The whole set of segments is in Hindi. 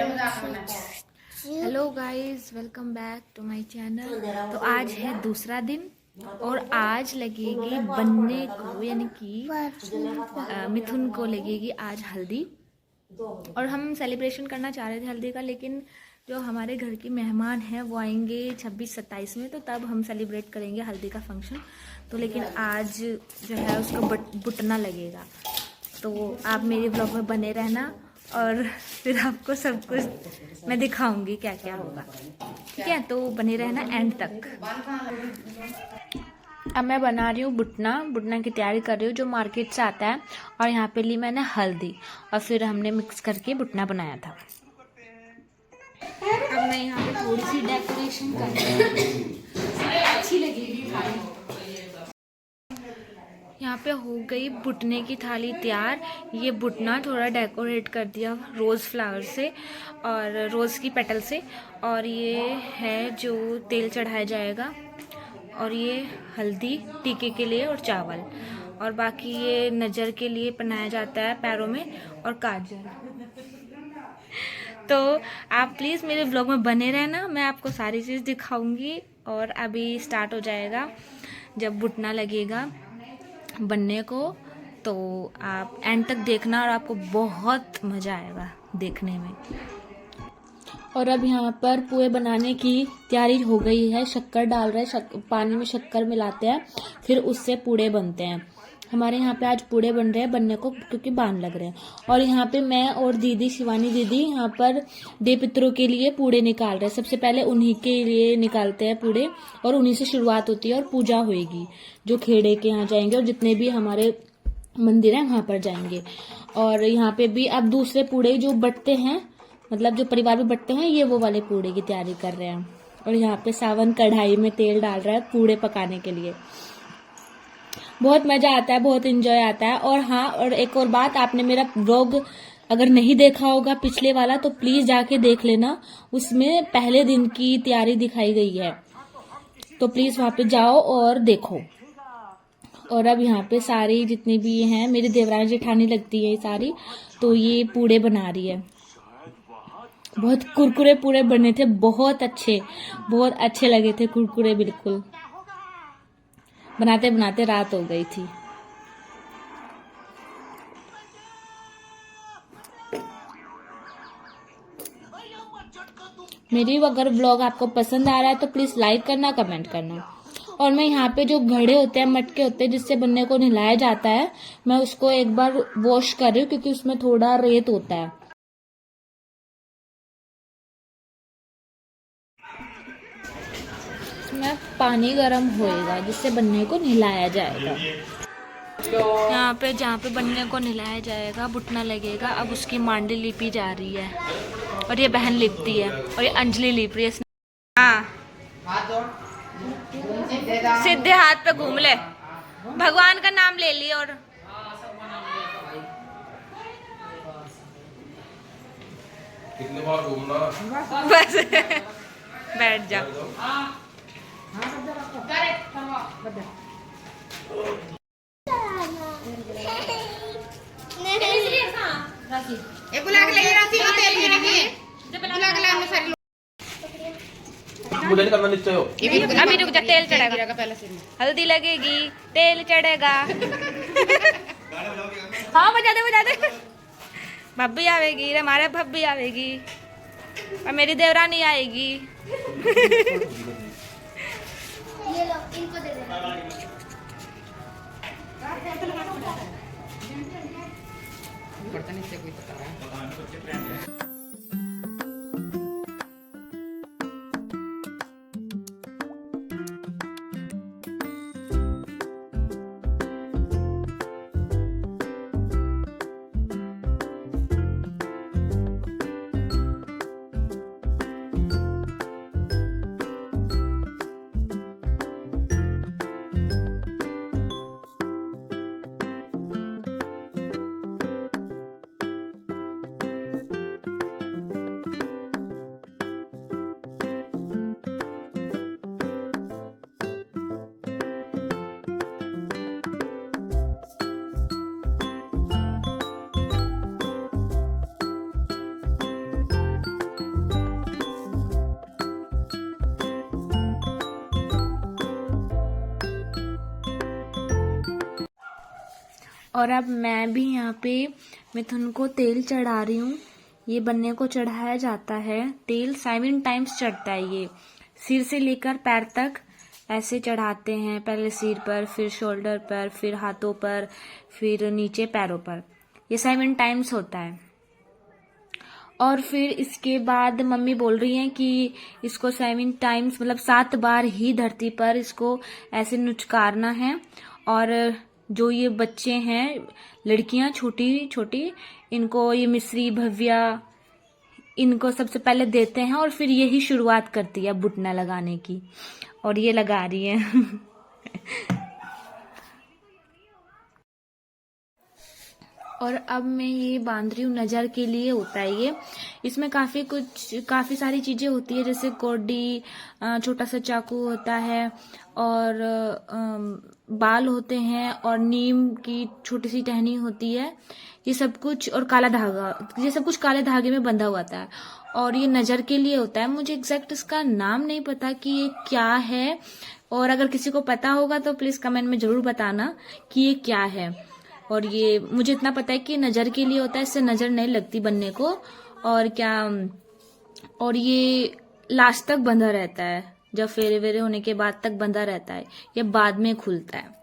Hello guys, welcome back to my channel. तो आज है दूसरा दिन और आज लगेगी बनने को, यानी कि मिथुन को लगेगी आज हल्दी। और हम सेलिब्रेशन करना चाह रहे थे हल्दी का, लेकिन जो हमारे घर के मेहमान हैं वो आएंगे 26-27 में, तो तब हम सेलिब्रेट करेंगे हल्दी का फंक्शन। तो लेकिन आज जो है उसको बुटना लगेगा। तो आप मेरे ब्लॉग में बने रहना और फिर आपको सब कुछ मैं दिखाऊंगी क्या क्या होगा, ठीक है? तो बने रहना एंड तक। अब मैं बना रही हूँ बुटना की तैयारी कर रही हूँ, जो मार्केट से आता है। और यहाँ पे ली मैंने हल्दी और फिर हमने मिक्स करके बुटना बनाया था। अब मैं यहाँ पे थोड़ी सी डेकोरेशन कर रही हूँ, अच्छी लगेगी थाली। यहाँ पे हो गई बुटने की थाली तैयार। ये बुटना थोड़ा डेकोरेट कर दिया रोज़ फ्लावर से और रोज़ की पेटल से। और ये है जो तेल चढ़ाया जाएगा, और ये हल्दी टीके के लिए और चावल, और बाकी ये नज़र के लिए पहनाया जाता है पैरों में, और काजल। तो आप प्लीज़ मेरे ब्लॉग में बने रहना, मैं आपको सारी चीज़ दिखाऊंगी। और अभी स्टार्ट हो जाएगा जब बुटना लगेगा बनने को, तो आप एंड तक देखना और आपको बहुत मज़ा आएगा देखने में। और अब यहाँ पर पुए बनाने की तैयारी हो गई है। शक्कर डाल रहे हैं, पानी में शक्कर मिलाते हैं, फिर उससे पूड़े बनते हैं। हमारे यहाँ पे आज पूड़े बन रहे हैं बनने को, क्योंकि बांध लग रहे हैं। और यहाँ पे मैं और दीदी शिवानी दीदी यहाँ पर देव पितरों के लिए पूड़े निकाल रहे हैं। सबसे पहले उन्हीं के लिए निकालते हैं पूड़े, और उन्हीं से शुरुआत होती है और पूजा होएगी। जो खेड़े के यहाँ जाएंगे और जितने भी हमारे मंदिर हैं वहाँ पर जाएंगे। और यहाँ पे भी अब दूसरे पूड़े जो बटते हैं, मतलब जो परिवार में बटते हैं, ये वो वाले पूड़े की तैयारी कर रहे हैं। और यहाँ पे सावन कढ़ाई में तेल डाल रहा है पूड़े पकाने के लिए। बहुत मजा आता है, बहुत एंजॉय आता है। और हाँ, और एक और बात, आपने मेरा व्लॉग अगर नहीं देखा होगा पिछले वाला, तो प्लीज जाके देख लेना। उसमें पहले दिन की तैयारी दिखाई गई है, तो प्लीज वहां पे जाओ और देखो। और अब यहाँ पे सारी जितनी भी हैं मेरी देवरानी जेठानी लगती है सारी, तो ये पूड़े बना रही है। बहुत कुरकुरे पूड़े बने थे, बहुत अच्छे लगे थे कुरकुरे। बिल्कुल बनाते बनाते रात हो गई थी। मेरी अगर व्लॉग आपको पसंद आ रहा है तो प्लीज लाइक करना, कमेंट करना। और मैं यहाँ पे जो घड़े होते हैं, मटके होते हैं जिससे बनने को नहलाया जाता है, मैं उसको एक बार वॉश कर रही हूँ, क्योंकि उसमें थोड़ा रेत होता है। इसमें पानी गर्म होएगा जिससे बनने को नहलाया जाएगा। यहाँ पे जहाँ पे बनने को नहलाया जाएगा, बुटना लगेगा, अब उसकी मांडी लिपी जा रही है। और ये बहन लिपती है, और ये अंजलि लिप रही है। हाँ, सीधे हाथ पे घूम ले, भगवान का नाम ले लिया। और कितने बार घूमना बस बैठ जा। बुला के ले रही थी तेल गिरेगी, बुला के लाने सारी मुझे नहीं करना निश्चय हो। अभी रुक जा, तेल चढ़ेगा पहले से। हल्दी लगेगी, तेल चढ़ेगा। हाँ बजा दे। भब्बी आवेगी, हमारे भब्बी आवेगी, और मेरी देवरानी आएगी। ये लो, इनको दे दे। बर्तन इससे कोई पता है। और अब मैं भी यहाँ पे मिथुन को तेल चढ़ा रही हूँ। ये बनने को चढ़ाया जाता है, तेल 7 टाइम्स चढ़ता है। ये सिर से लेकर पैर तक ऐसे चढ़ाते हैं, पहले सिर पर, फिर शोल्डर पर, फिर हाथों पर, फिर नीचे पैरों पर। ये 7 टाइम्स होता है। और फिर इसके बाद मम्मी बोल रही हैं कि इसको 7 टाइम्स मतलब 7 बार ही धरती पर इसको ऐसे नुचकारना है। और जो ये बच्चे हैं, लड़कियां छोटी छोटी, इनको ये मिश्री भव्या इनको सबसे पहले देते हैं और फिर यही शुरुआत करती है बुटना लगाने की। और ये लगा रही है। और अब मैं ये बांध रही हूँ, नज़र के लिए होता है ये। इसमें काफ़ी सारी चीज़ें होती है, जैसे कोडी, छोटा सा चाकू होता है, और बाल होते हैं, और नीम की छोटी सी टहनी होती है। ये सब कुछ, और काला धागा, ये सब कुछ काले धागे में बंधा हुआ था। और ये नज़र के लिए होता है। मुझे एग्जैक्ट इसका नाम नहीं पता कि ये क्या है, और अगर किसी को पता होगा तो प्लीज़ कमेंट में ज़रूर बताना कि ये क्या है। और ये मुझे इतना पता है कि नज़र के लिए होता है, इससे नज़र नहीं लगती बनने को। और क्या, और ये लास्ट तक बंधा रहता है, जब फेरे वेरे होने के बाद तक बंधा रहता है, ये बाद में खुलता है।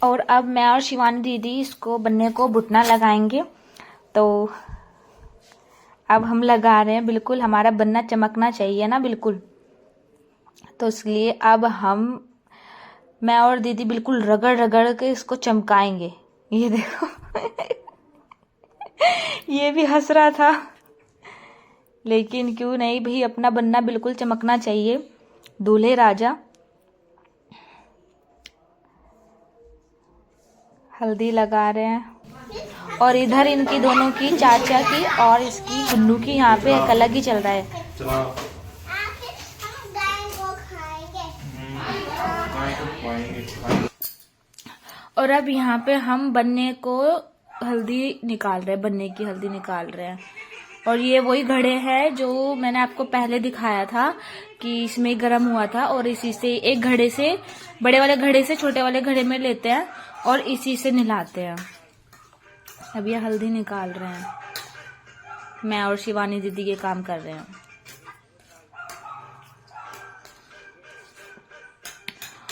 और अब मैं और शिवानी दीदी इसको बनने को बुटना लगाएंगे। तो अब हम लगा रहे हैं, बिल्कुल हमारा बनना चमकना चाहिए ना, बिल्कुल। तो इसलिए अब मैं और दीदी बिल्कुल रगड़ रगड़ के इसको चमकाएंगे। ये देखो। ये भी हंस रहा था, लेकिन क्यों नहीं भाई, अपना बनना बिल्कुल चमकना चाहिए, दूल्हे राजा। हल्दी लगा रहे हैं, और इधर इनकी दोनों की, चाचा की और इसकी गुन्नू की, यहाँ पे एक अलग ही चल रहा है। और अब यहाँ पे हम बनने को हल्दी निकाल रहे हैं, बनने की हल्दी निकाल रहे हैं। और ये वही घड़े हैं जो मैंने आपको पहले दिखाया था कि इसमें गर्म हुआ था, और इसी से एक घड़े से, बड़े वाले घड़े से छोटे वाले घड़े में लेते हैं और इसी से नहलाते हैं। अब ये हल्दी निकाल रहे हैं, मैं और शिवानी दीदी ये काम कर रहे हैं।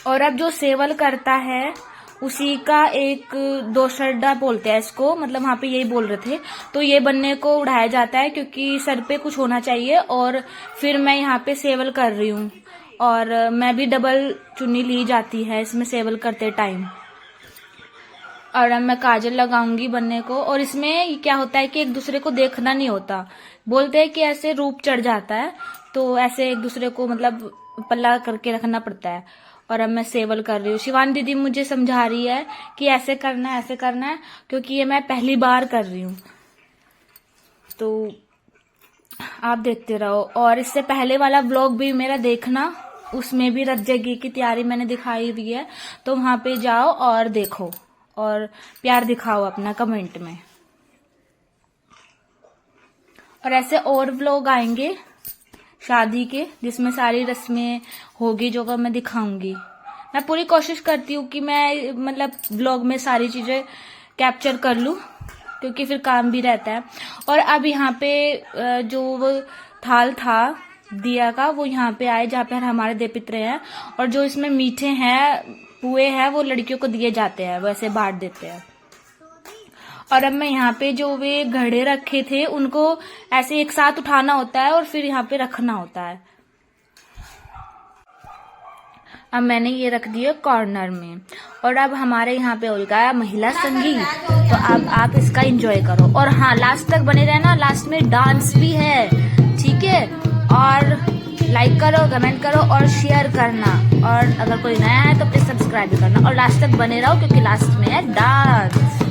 और अब जो सेवल करता है उसी का एक दोसरडा बोलते हैं इसको, मतलब वहाँ पे यही बोल रहे थे। तो ये बनने को उड़ाया जाता है, क्योंकि सर पे कुछ होना चाहिए। और फिर मैं यहाँ पे सेवल कर रही हूँ, और मैं भी डबल चुन्नी ली जाती है इसमें सेवल करते टाइम। और अब मैं काजल लगाऊंगी बनने को। और इसमें क्या होता है कि एक दूसरे को देखना नहीं होता, बोलते हैं कि ऐसे रूप चढ़ जाता है, तो ऐसे एक दूसरे को मतलब पल्ला करके रखना पड़ता है। और अब मैं सेवल कर रही हूँ। शिवानी दीदी मुझे समझा रही है कि ऐसे करना है, ऐसे करना है, क्योंकि ये मैं पहली बार कर रही हूँ। तो आप देखते रहो, और इससे पहले वाला व्लॉग भी मेरा देखना, उसमें भी रथ जगी की तैयारी मैंने दिखाई हुई है, तो वहां पे जाओ और देखो, और प्यार दिखाओ अपना कमेंट में। और ऐसे और व्लॉग आएंगे शादी के, जिसमें सारी रस्में होगी जो मैं दिखाऊंगी। मैं पूरी कोशिश करती हूँ कि मैं मतलब व्लॉग में सारी चीजें कैप्चर कर लूँ, क्योंकि फिर काम भी रहता है। और अब यहाँ पे जो वो थाल था दिया का, वो यहाँ पे आए जहाँ पे हमारे देवपित्र हैं। और जो इसमें मीठे हैं, पुए हैं, वो लड़कियों को दिए जाते हैं, वैसे बांट देते हैं। और अब मैं यहाँ पे जो वे घड़े रखे थे उनको ऐसे एक साथ उठाना होता है और फिर यहाँ पे रखना होता है। अब मैंने ये रख दिया कॉर्नर में। और अब हमारे यहाँ पे होगा महिला संगीत, तो अब आप इसका एंजॉय करो। और हाँ, लास्ट तक बने रहना, लास्ट में डांस भी है, ठीक है। और लाइक करो, कमेंट करो और शेयर करना। और अगर कोई नया है तो प्लीज सब्सक्राइब भी करना, और लास्ट तक बने रहो क्योंकि लास्ट में है डांस।